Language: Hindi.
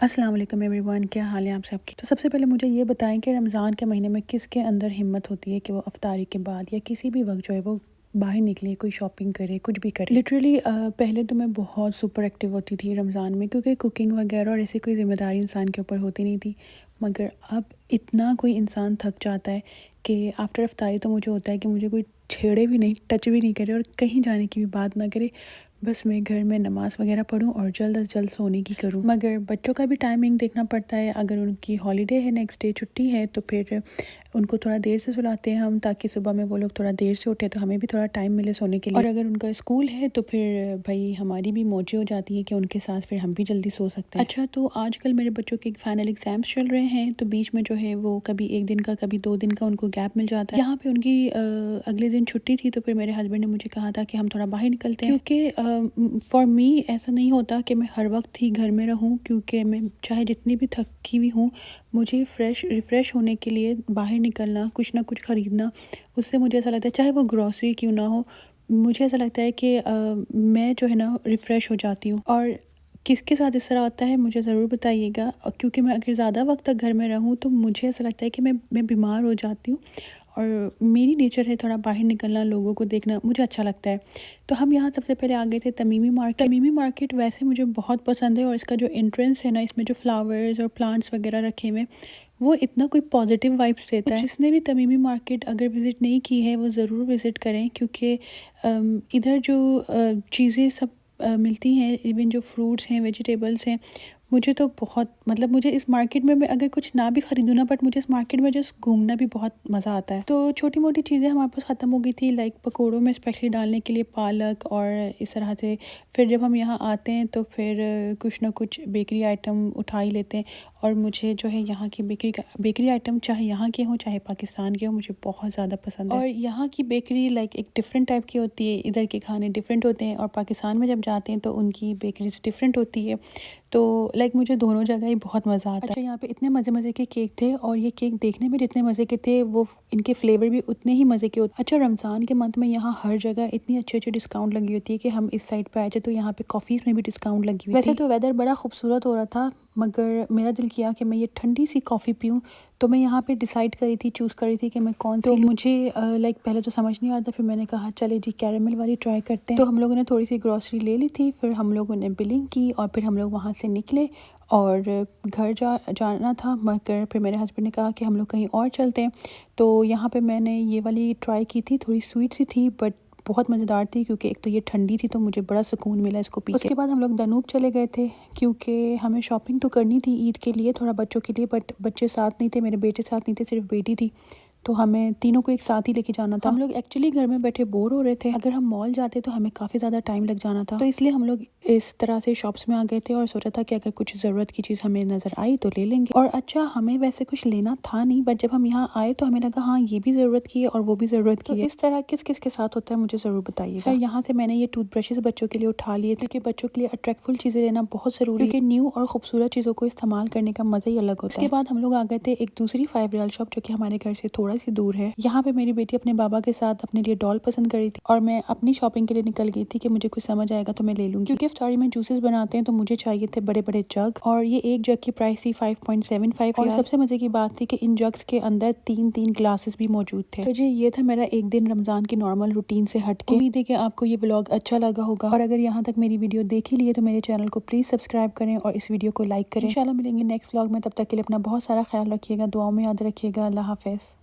अस्सलाम वालेकुम एवरीवन, क्या हाल है आप सबके। तो सबसे पहले मुझे ये बताएं कि रमज़ान के महीने में किसके अंदर हिम्मत होती है कि वो अफ्तारी के बाद या किसी भी वक्त जो है वो बाहर निकले, कोई शॉपिंग करे, कुछ भी करे। लिटरली पहले तो मैं बहुत सुपर एक्टिव होती थी रमज़ान में, क्योंकि कुकिंग वगैरह और ऐसी कोई ज़िम्मेदारी इंसान के ऊपर होती नहीं थी। मगर अब इतना कोई इंसान थक जाता है कि आफ्टर अफ्तारी तो मुझे होता है कि मुझे कोई छेड़े भी नहीं, टच भी नहीं करे और कहीं जाने की भी बात ना करे। बस मैं घर में नमाज़ वगैरह पढूँ और जल्द अज़ जल्द सोने की करूँ। मगर बच्चों का भी टाइमिंग देखना पड़ता है। अगर उनकी हॉलीडे है, नेक्स्ट डे छुट्टी है, तो फिर उनको थोड़ा देर से सुलाते हैं हम, ताकि सुबह में वो लोग थोड़ा देर से उठे तो हमें भी थोड़ा टाइम मिले सोने के लिए। और अगर उनका स्कूल है तो फिर भाई हमारी भी मौजें हो जाती हैं कि उनके साथ फिर हम भी जल्दी सो सकते हैं। अच्छा, तो आजकल मेरे बच्चों के फाइनल एग्ज़ाम्स चल रहे हैं, तो बीच में जो है वो कभी 1 दिन का, कभी 2 दिन का उनको गैप मिल जाता है। यहाँ पे उनकी अगले दिन छुट्टी थी, तो फिर मेरे हस्बैंड ने मुझे कहा था कि हम थोड़ा बाहर निकलते हैं, क्योंकि फ़ॉर मी ऐसा नहीं होता कि मैं हर वक्त ही घर में रहूँ, क्योंकि मैं चाहे जितनी भी थकी हुई हूँ, मुझे रिफ़्रेश होने के लिए बाहर निकलना, कुछ ना कुछ ख़रीदना, उससे मुझे ऐसा लगता है, चाहे वो ग्रॉसरी क्यों ना हो, मुझे ऐसा लगता है कि मैं जो है ना रिफ़्रेश हो जाती हूँ। और किसके साथ इस तरह होता है मुझे ज़रूर बताइएगा, क्योंकि मैं अगर ज़्यादा वक्त तक घर में रहूँ तो मुझे ऐसा लगता है कि मैं बीमार हो जाती हूँ। और मेरी नेचर है थोड़ा बाहर निकलना, लोगों को देखना मुझे अच्छा लगता है। तो हम यहाँ सबसे पहले आ गए थे तमीमी मार्केट। तमीमी मार्केट वैसे मुझे बहुत पसंद है, और इसका जो एंट्रेंस है ना, इसमें जो फ्लावर्स और प्लांट्स वगैरह रखे हुए हैं, वो इतना कोई पॉजिटिव वाइब्स देता है। जिसने भी तमीमी मार्केट अगर विज़िट नहीं की है वो ज़रूर विज़िट करें, क्योंकि इधर जो चीज़ें सब मिलती हैं, इवन जो फ्रूट्स हैं, वेजिटेबल्स हैं, मुझे तो बहुत, मतलब मुझे इस मार्केट में मैं अगर कुछ ना भी ख़रीदूँ ना, बट मुझे इस मार्केट में जस्ट घूमना भी बहुत मज़ा आता है। तो छोटी मोटी चीज़ें हमारे पास ख़त्म हो गई थी, लाइक पकौड़ों में स्पेशली डालने के लिए पालक और इस तरह से। फिर जब हम यहाँ आते हैं तो फिर कुछ ना कुछ बेकरी आइटम उठा ही लेते हैं। और मुझे जो है यहाँ की बेकरी आइटम, चाहे यहाँ के हों चाहे पाकिस्तान के हों, मुझे बहुत ज़्यादा पसंद है। और यहाँ की बेकरी लाइक एक डिफरेंट टाइप की होती है, इधर के खाने डिफरेंट होते हैं, और पाकिस्तान में जब जाते हैं तो उनकी बेकरीज डिफरेंट होती है। तो लाइक मुझे दोनों जगह ही बहुत मज़ा आता है। अच्छा, यहाँ पे इतने मज़े मज़े के केक थे, और ये केक देखने में जितने मज़े के थे, वो इनके फ्लेवर भी उतने ही मज़े के होते। अच्छा, रमज़ान के मंथ में यहाँ हर जगह इतनी अच्छी अच्छी डिस्काउंट लगी होती है कि हम इस साइड पे आए थे तो यहाँ पे कॉफ़ीज़ में भी डिस्काउंट लगी हुई थी। वैसे तो वेदर बड़ा खूबसूरत हो रहा था, मगर मेरा दिल किया कि मैं ये ठंडी सी कॉफ़ी पीऊँ, तो मैं यहाँ पे डिसाइड करी थी, चूज़ करी थी कि मैं कौन सी लूँ। मुझे लाइक पहले तो समझ नहीं आ रहा था, फिर मैंने कहा चले जी कैरेमल वाली ट्राई करते हैं। तो हम लोगों ने थोड़ी सी ग्रॉसरी ले ली थी, फिर हम लोगों ने बिलिंग की और फिर हम लोग वहाँ से निकले और घर जाना था, मगर फिर मेरे हस्बैंड ने कहा कि हम लोग कहीं और चलते हैं। तो यहाँ पे मैंने ये वाली ट्राई की थी, थोड़ी स्वीट सी थी बट बहुत मज़ेदार थी, क्योंकि एक तो ये ठंडी थी तो मुझे बड़ा सुकून मिला इसको पी के। उसके बाद हम लोग दनूब चले गए थे, क्योंकि हमें शॉपिंग तो करनी थी ईद के लिए, थोड़ा बच्चों के लिए, बट बच्चे साथ नहीं थे, मेरे बेटे साथ नहीं थे, सिर्फ बेटी थी, तो हमें तीनों को एक साथ ही लेके जाना था। हम लोग एक्चुअली घर में बैठे बोर हो रहे थे, अगर हम मॉल जाते तो हमें काफ़ी ज़्यादा टाइम लग जाना था, तो इसलिए हम लोग इस तरह से शॉप्स में आ गए थे और सोचा था कि अगर कुछ ज़रूरत की चीज़ हमें नज़र आई तो ले लेंगे। और अच्छा, हमें वैसे कुछ लेना था नहीं, बट जब हम यहाँ आए तो हमें लगा हाँ ये भी ज़रूरत की है और वो भी ज़रूरत की है। इस तरह किस किस के साथ होता है मुझे ज़रूर बताइएगा। फिर यहाँ से मैंने ये टूथब्रशेस बच्चों के लिए उठा लिए थे, क्योंकि बच्चों के लिए अट्रैक्टफुल चीज़ें लेना बहुत ज़रूरी है, क्योंकि न्यू और खूबसूरत चीज़ों को इस्तेमाल करने का मज़ा ही अलग होता है। इसके बाद हम लोग आ गए थे एक दूसरी 5 रियाल शॉप, जो कि हमारे घर से थोड़ा सी दूर है। यहाँ पे मेरी बेटी अपने बाबा के साथ अपने लिए डॉल पसंद करी थी, और मैं अपनी शॉपिंग के लिए निकल गई थी कि मुझे कुछ समझ आएगा तो मैं ले लूँगी, क्योंकि इफ्तारी में जूसेस बनाते हैं तो मुझे चाहिए थे बड़े बड़े जग, और ये एक जग की प्राइस थी 5.75। और सबसे मज़े की बात थी कि इन जग्स के अंदर 3 ग्लासेस भी मौजूद थे। तो जी, ये था मेरा एक दिन रमज़ान की नॉर्मल रूटीन से हट के। उम्मीद है कि आपको ये व्लॉग अच्छा लगा होगा, और अगर यहाँ तक मेरी वीडियो देख ही ली है तो मेरे चैनल को प्लीज़ सब्सक्राइब करें और इस वीडियो को लाइक करें। इंशाल्लाह मिलेंगे नेक्स्ट व्लॉग में, तब तक के लिए अपना बहुत सारा ख्याल रखिएगा, दुआओं में याद रखिएगा। अल्लाह हाफ़िज़।